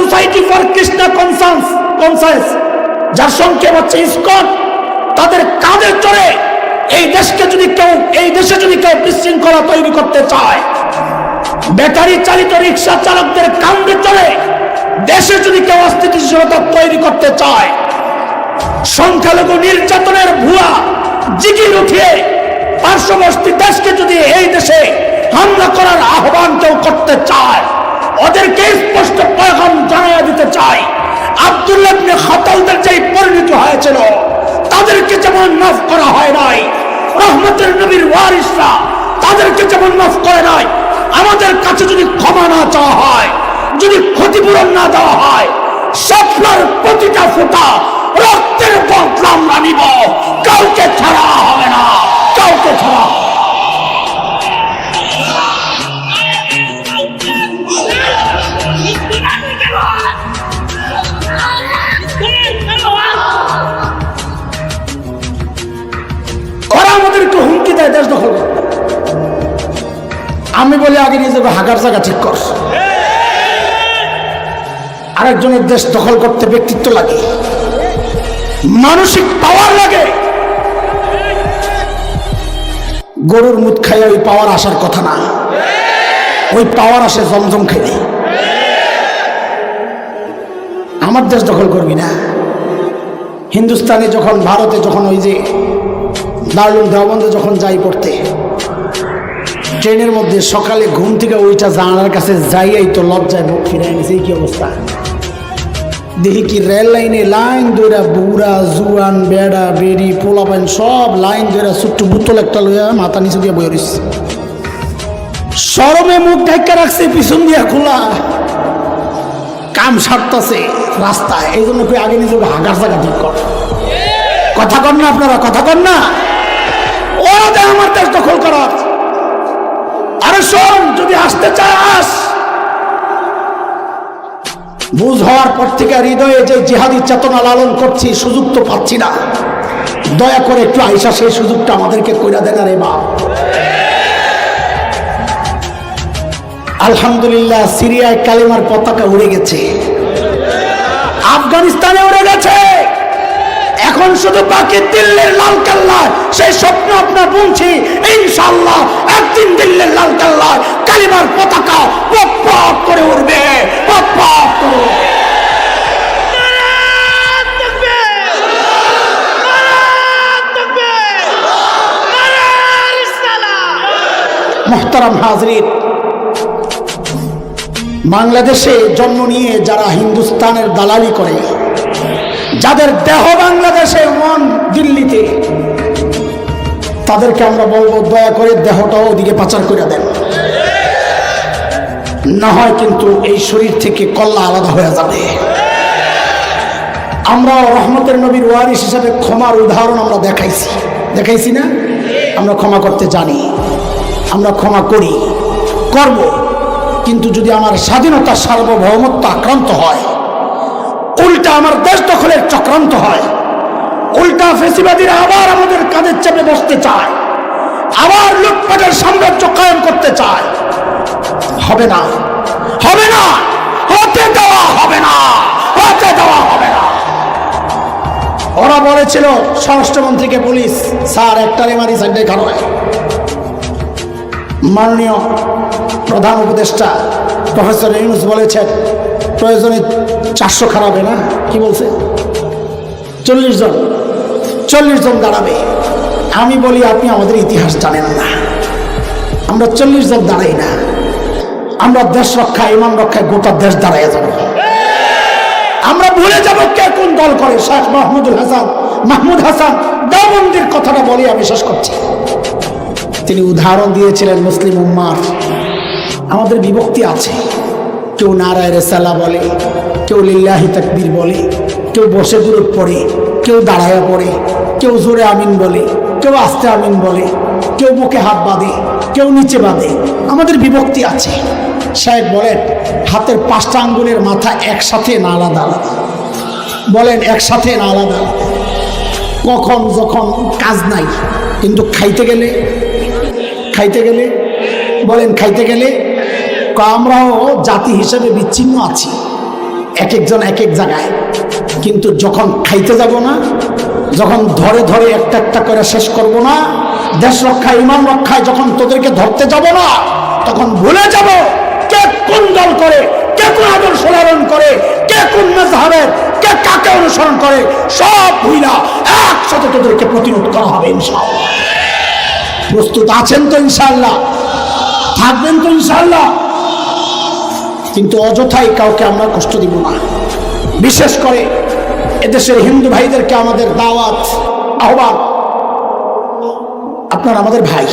Society for Krishna conscious, যার সংক্ষেপ হচ্ছে ইসকন, তাদের কাঁধে চড়ে এই দেশে যদি কেউ বিশৃঙ্খলা তৈরি করতে চায়, ব্যাটারি চালিত রিক্সা চালকদের কাঁধে চড়ে দেশে যদি কেউ অস্থিতিশীলতা তৈরি করতে চায়, সংখ্যালঘু নির্যাতনের ভুয়া জিগির উঠিয়ে পার্শ্ববর্তী দেশকে যদি এই দেশে হামলা করার আহ্বান কেউ করতে চায়, ওদেরকে স্পষ্ট পয়গাম জানিয়ে দিতে চাই, আব্দুল্লাহ ইবনে খাতালদের যে পরিণতি হয়েছিল, তাদেরকে যেমন মাফ করা হয় নাই, রহমতের নবীর ওয়ারিসরা তাদেরকে যেমন মাফ করে নাই, আমাদের কাছে যদি ক্ষমা না চাওয়া হয়, যদি ক্ষতিপূরণ না দেওয়া হয়, স্বপ্নের প্রতিটা ফোঁটা রক্তের বদলা আমরা নিব, কাউকে ছাড়া হবে না, কাউকে ছাড়া। ওরা আমাদেরকে হুমকি দেয় দেশ দখল করতে। আমি বলি আগে নিজেকে হাগার জায়গা ঠিক কর। আরেকজনের দেশ দখল করতে ব্যক্তিত্ব লাগে, মানসিক পাওয়ার লাগে। গরুর মুখ খাইয়ে ওই পাওয়ার আসার কথা না, ওই পাওয়ার আসে জমজম খাইলে। আমার দেশ দখল করবি না। হিন্দুস্তানে যখন, ভারতে যখন ওই যে দারুল দেওবন্দে যখন যাই পড়তে, ট্রেনের মধ্যে সকালে ঘুম থেকে ওইটা জানালার কাছে যাইয়াই তো লজ্জায় মুখ ফিরাই নিছে। কি অবস্থা দেখি কি রেল লাইনে লাইন ধরে বুড়া জুয়ান বেড়া বেড়ি পোলাপাইন সব লাইন ধরে ছোট্ট বোতল একটা লইয়া মাথা নিচে দিয়ে বয়ে রয়েছে, শরমে মুখ ঢাকা রাখছে, পিছন দিয়া খোলা, কাম সারতেছে রাস্তায়। এই জন্য তুই আগে নিজেকে হাগার জায়গা ঠিক কর। কথা কর না আপনারা, কথা কর না। ওরা দেয় আমার দেশ দখল করার। আরে শোন, যদি আসতে চায় আস। বুঝ হওয়ার পর থেকে হৃদয়ে যে জিহাদি চেতনা লালন করছি, সুযোগ তো পাচ্ছি না। দয়া করে একটু আইসা সেই সুযোগটা আমাদেরকে কইরা দেন রে বাপ। আলহামদুলিল্লাহ, সিরিয়ায় কালিমার পতাকা উড়ে গেছে, আফগানিস্তানে উড়ে গেছে, এখন শুধু বাকি দিল্লির লাল কেল্লা। সেই স্বপ্ন আপনার বুনছি, ইনশাআল্লাহ একদিন দিল্লির লাল কেল্লায় কালিমার পতাকা পপ পপ করে উড়বে, পপ পপ করে উড়বে। মুহতারাম হাজরিন, বাংলাদেশে জন্ম নিয়ে যারা হিন্দুস্তানের দালালি করে, যাদের দেহ বাংলাদেশে, মন দিল্লিতে, তাদেরকে আমরা বলবো দয়া করে দেহটাও ওদিকে পাচার করে দেন, না হয় কিন্তু এই শরীর থেকে কল্লা আলাদা হয়ে যাবে। আমরা রহমতের নবীর ওয়ারিস হিসাবে ক্ষমার উদাহরণ আমরা দেখাইছি না? আমরা ক্ষমা করতে জানি, আমরা ক্ষমা করি, করব। কিন্তু যদি আমার স্বাধীনতা সার্বভৌমত্ব আক্রান্ত হয়, উল্টা আমার দেশ দখলের চক্রান্ত হয়, উল্টা ফেসিবাদীরা আবার আমাদের কাঁধে চেপে বসতে চায়, আবার লুটপাটের সাম্রাজ্য কায়েম করতে চায়, হবে না, হবে না, হতে দেওয়া হবে না, হতে দেওয়া হবে না। ওরা বলেছিল স্বরাষ্ট্রমন্ত্রীকে, পুলিশ স্যার একটা রেমারি সাইডে খারাপ। মাননীয় প্রধান উপদেষ্টা প্রফেসর ইউনূস বলেছেন প্রয়োজনে 400 খারাপে না, কি বলছে, 40 জন দাঁড়াবে। আমি বলি আপনি আমাদের ইতিহাস জানেন না, আমরা 40 জন দাঁড়াই না, আমরা দেশ রক্ষা, ইমান রক্ষায় গোটা দেশ দাঁড়াইয়া যাব। আমরা ভুলে যাব কে কোন দল করে। শেখ মাহমুদ হাসান দেওবন্দির কথাটা বলি আমি শেষ করছি। তিনি উদাহরণ দিয়েছিলেন মুসলিম উম্মার। আমাদের বিভক্তি আছে, কেউ নারায়ে রিসালা বলে, কেউ লিল্লাহি তাকবীর বলে, কেউ বসে দুরূদ পড়ে, কেউ দাঁড়ায়া পড়ে, কেউ জোরে আমিন বলে, কেউ আস্তে আমিন বলে, কেউ বুকে হাত বাঁধে, কেউ নিচে বাঁধে। আমাদের বিভক্তি আছে। সাহেব বলেন হাতের 5টা আঙ্গুলের মাথা একসাথে না আলাদা আলাদা, বলেন একসাথে না আলাদা। কখন যখন কাজ নাই, কিন্তু খাইতে গেলে বলেন খাইতে গেলে আমরাও জাতি হিসেবে বিচ্ছিন্ন আছি। এক একজন এক এক জায়গায়, কিন্তু যখন খাইতে যাব না, যখন ধরে ধরে একটা একটা করে শেষ করব না, দেশ রক্ষায় ইমান রক্ষায় যখন তোদেরকে ধরতে যাব না, তখন ভুলে যাব কে কোন দল করে, কে কোন আদর্শ লালন করে, কে কোন মাযহাবের, কে কাকে অনুসরণ করে, সব ভুইলা একসাথে তোদেরকে প্রতিরোধ করা হবে ইনশাআল্লাহ। প্রস্তুত আছেন তো ইনশাআল্লাহ? থাকবেন তো ইনশাআল্লাহ? কিন্তু অযথাই কাউকে আমরা কষ্ট দিব না। বিশেষ করে এদেশের হিন্দু ভাইদেরকে আমাদের দাওয়াত, আহ্বান, আপনারা আমাদের ভাই,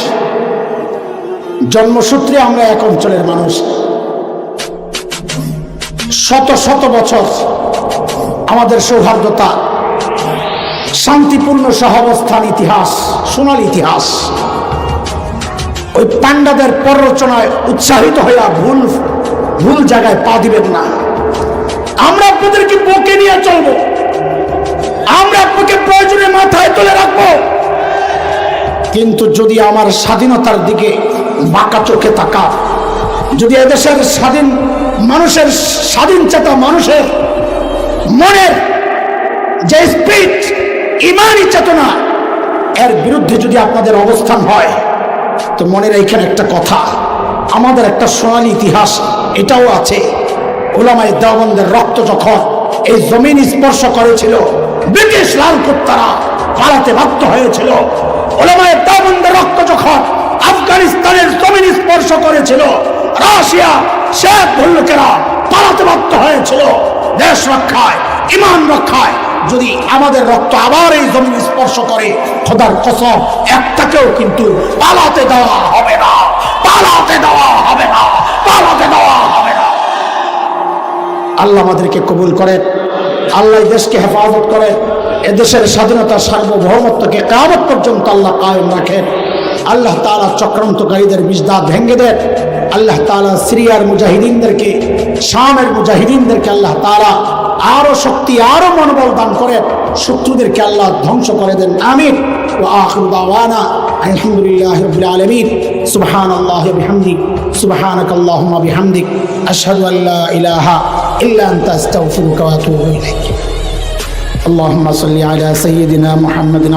জন্মসূত্রে আমরা এক অঞ্চলের মানুষ। শত শত বছর আমাদের সৌহার্দ্যতা, শান্তিপূর্ণ সহাবস্থান ইতিহাস, সোনালী ইতিহাস। ওই পান্ডাদের প্ররোচনায় উৎসাহিত হইয়া ভুল ভুল জায়গায় পা দিবেন না। আমরা আপনাদেরকে বুকে নিয়ে চলবো, আমরা আপনাকে প্রয়োজনে মাথায় তুলে রাখবো। কিন্তু যদি আমার স্বাধীনতার দিকে বাঁকা চোখে তাকা, যদি এদেশের স্বাধীন মানুষের, স্বাধীন চেতা মানুষের মনের যে স্পিরিট, ইমানি চেতনা, এর বিরুদ্ধে যদি আপনাদের অবস্থান হয়, তো মনে রাখেন একটা কথা, আমাদের একটা সোনালী ইতিহাস এটাও আছে। উলামায়ে দেওবন্দের রক্ত যখন এই জমিন স্পর্শ করেছিল, ব্রিটিশ লাল কুত্তারা পালাতে বাধ্য হয়েছিল। উলামায়ে দেওবন্দের রক্ত যখন আফগানিস্তানের জমিন স্পর্শ করেছিল, রাশিয়া শেখ ভল্লুকেরা পালাতে বাধ্য হয়েছিল। দেশ রক্ষায়, ইমান রক্ষায় যদি আমাদের রক্ত আবার এই জমিন স্পর্শ করে, খোদার কসম একটাকেও কিন্তু পালাতে দেওয়া হবে না, পালাতে দেওয়া হবে না, পালাতে দেওয়া হবে না। আল্লাহ আমাদেরকে কবুল করেন, আল্লাহ দেশকে হেফাজত করেন, এদেশের স্বাধীনতা সার্বভৌমত্বকে কিয়ামত পর্যন্ত আল্লাহ কায়েম রাখেন। আল্লাহ তাআলা চক্রান্তকারীদের বিজদাত ভেঙে দেন। আল্লাহ তাআলা সিরিয়ার মুজাহিদিনদেরকে, শামের মুজাহিদিনদেরকে আল্লাহ তাআলা আরো শক্তি, আরো মনোবল দান করেন। শত্রুদেরকে আল্লাহ ধ্বংস করে দেন। আমিন। ওয়া আখিরু দাওয়ানা আলহামদুলিল্লাহি রাব্বিল আলামিন। সুবহানাল্লাহি ওয়া বিহামদিহি, সুবহানাকাল্লাহুম্মা বিহামদিক, আশহাদু আল লা ইলাহা ইল্লা আনতা আস্তাগফিরুকা ওয়া আতুবু ইলাইক। আল্লাহুম্মা সাল্লি আলা সাইয়্যিদিনা মুহাম্মাদিন।